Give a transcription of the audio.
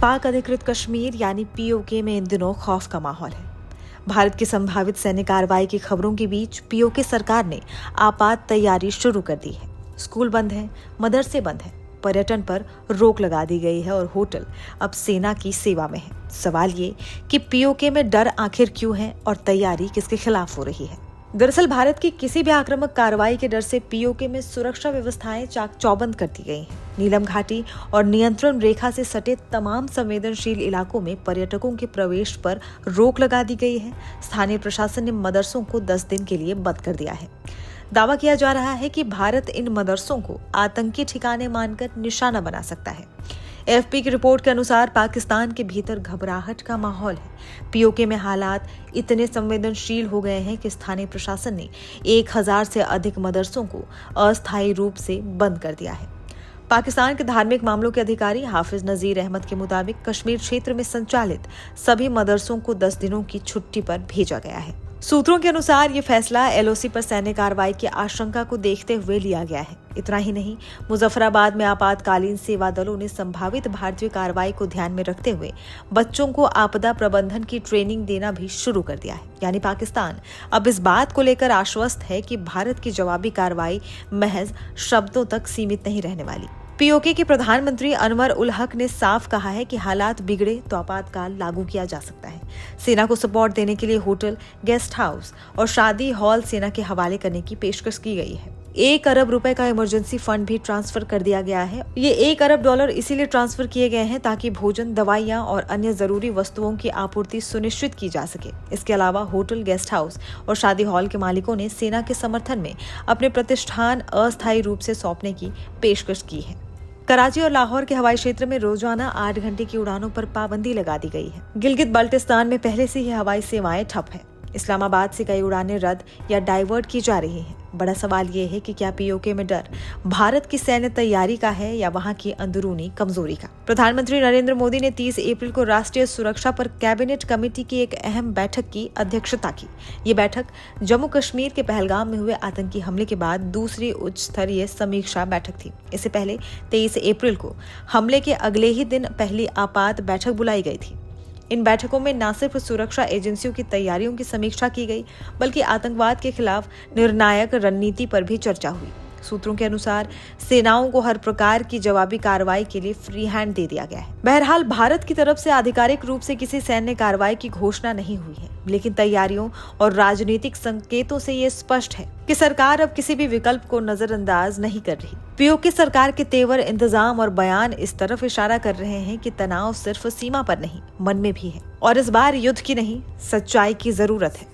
पाक अधिकृत कश्मीर यानी पीओके में इन दिनों खौफ का माहौल है। भारत की संभावित सैन्य कार्रवाई की खबरों के बीच पीओके सरकार ने आपात तैयारी शुरू कर दी है। स्कूल बंद हैं, मदरसे बंद हैं, पर्यटन पर रोक लगा दी गई है और होटल अब सेना की सेवा में है। सवाल ये कि पीओके में डर आखिर क्यों है और तैयारी किसके खिलाफ हो रही है? दरअसल भारत की किसी भी आक्रामक कार्रवाई के डर से पीओके में सुरक्षा व्यवस्थाएं चाक चौबंद कर दी गई हैं। नीलम घाटी और नियंत्रण रेखा से सटे तमाम संवेदनशील इलाकों में पर्यटकों के प्रवेश पर रोक लगा दी गई है। स्थानीय प्रशासन ने मदरसों को 10 दिन के लिए बंद कर दिया है। दावा किया जा रहा है कि भारत इन मदरसों को आतंकी ठिकाने मानकर निशाना बना सकता है। एएफपी की रिपोर्ट के अनुसार पाकिस्तान के भीतर घबराहट का माहौल है। पीओके में हालात इतने संवेदनशील हो गए हैं कि स्थानीय प्रशासन ने 1000 से अधिक मदरसों को अस्थायी रूप से बंद कर दिया है। पाकिस्तान के धार्मिक मामलों के अधिकारी हाफिज नजीर अहमद के मुताबिक कश्मीर क्षेत्र में संचालित सभी मदरसों को 10 दिनों की छुट्टी पर भेजा गया है। सूत्रों के अनुसार ये फैसला एलओसी पर सैन्य कार्रवाई की आशंका को देखते हुए लिया गया है। इतना ही नहीं, मुजफ्फराबाद में आपातकालीन सेवा दलों ने संभावित भारतीय कार्रवाई को ध्यान में रखते हुए बच्चों को आपदा प्रबंधन की ट्रेनिंग देना भी शुरू कर दिया है। यानी पाकिस्तान अब इस बात को लेकर आश्वस्त है कि भारत की जवाबी कार्रवाई महज शब्दों तक सीमित नहीं रहने वाली। पीओके के प्रधानमंत्री अनवर उल हक ने साफ कहा है कि हालात बिगड़े तो आपातकाल लागू किया जा सकता है। सेना को सपोर्ट देने के लिए होटल, गेस्ट हाउस और शादी हॉल सेना के हवाले करने की पेशकश की गई है। 1 अरब रुपए का इमरजेंसी फंड भी ट्रांसफर कर दिया गया है। ये $1 अरब इसीलिए ट्रांसफर किए गए हैं ताकि भोजन, दवाइयां और अन्य जरूरी वस्तुओं की आपूर्ति सुनिश्चित की जा सके। इसके अलावा होटल, गेस्ट हाउस और शादी हॉल के मालिकों ने सेना के समर्थन में अपने प्रतिष्ठान अस्थायी रूप से सौंपने की पेशकश की है। कराची और लाहौर के हवाई क्षेत्र में रोजाना 8 घंटे की उड़ानों पर पाबंदी लगा दी गई है। गिलगित बल्टिस्तान में पहले से ही हवाई सेवाएं ठप हैं। इस्लामाबाद से कई उड़ानें रद्द या डाइवर्ट की जा रही हैं। बड़ा सवाल ये है कि क्या पीओके में डर भारत की सैन्य तैयारी का है या वहां की अंदरूनी कमजोरी का? प्रधानमंत्री नरेंद्र मोदी ने 30 अप्रैल को राष्ट्रीय सुरक्षा पर कैबिनेट कमेटी की एक अहम बैठक की अध्यक्षता की। ये बैठक जम्मू कश्मीर के पहलगाम में हुए आतंकी हमले के बाद दूसरी उच्च स्तरीय समीक्षा बैठक थी। इससे पहले 23 अप्रैल को हमले के अगले ही दिन पहली आपात बैठक बुलाई गई थी। इन बैठकों में न सिर्फ सुरक्षा एजेंसियों की तैयारियों की समीक्षा की गई, बल्कि आतंकवाद के खिलाफ निर्णायक रणनीति पर भी चर्चा हुई। सूत्रों के अनुसार सेनाओं को हर प्रकार की जवाबी कार्रवाई के लिए फ्री हैंड दे दिया गया है। बहरहाल भारत की तरफ से आधिकारिक रूप से किसी सैन्य कार्रवाई की घोषणा नहीं हुई है, लेकिन तैयारियों और राजनीतिक संकेतों से ये स्पष्ट है कि सरकार अब किसी भी विकल्प को नजरअंदाज नहीं कर रही। पीओके सरकार के तेवर, इंतजाम और बयान इस तरफ इशारा कर रहे हैं कि तनाव सिर्फ सीमा पर नहीं, मन में भी है और इस बार युद्ध की नहीं, सच्चाई की जरूरत है।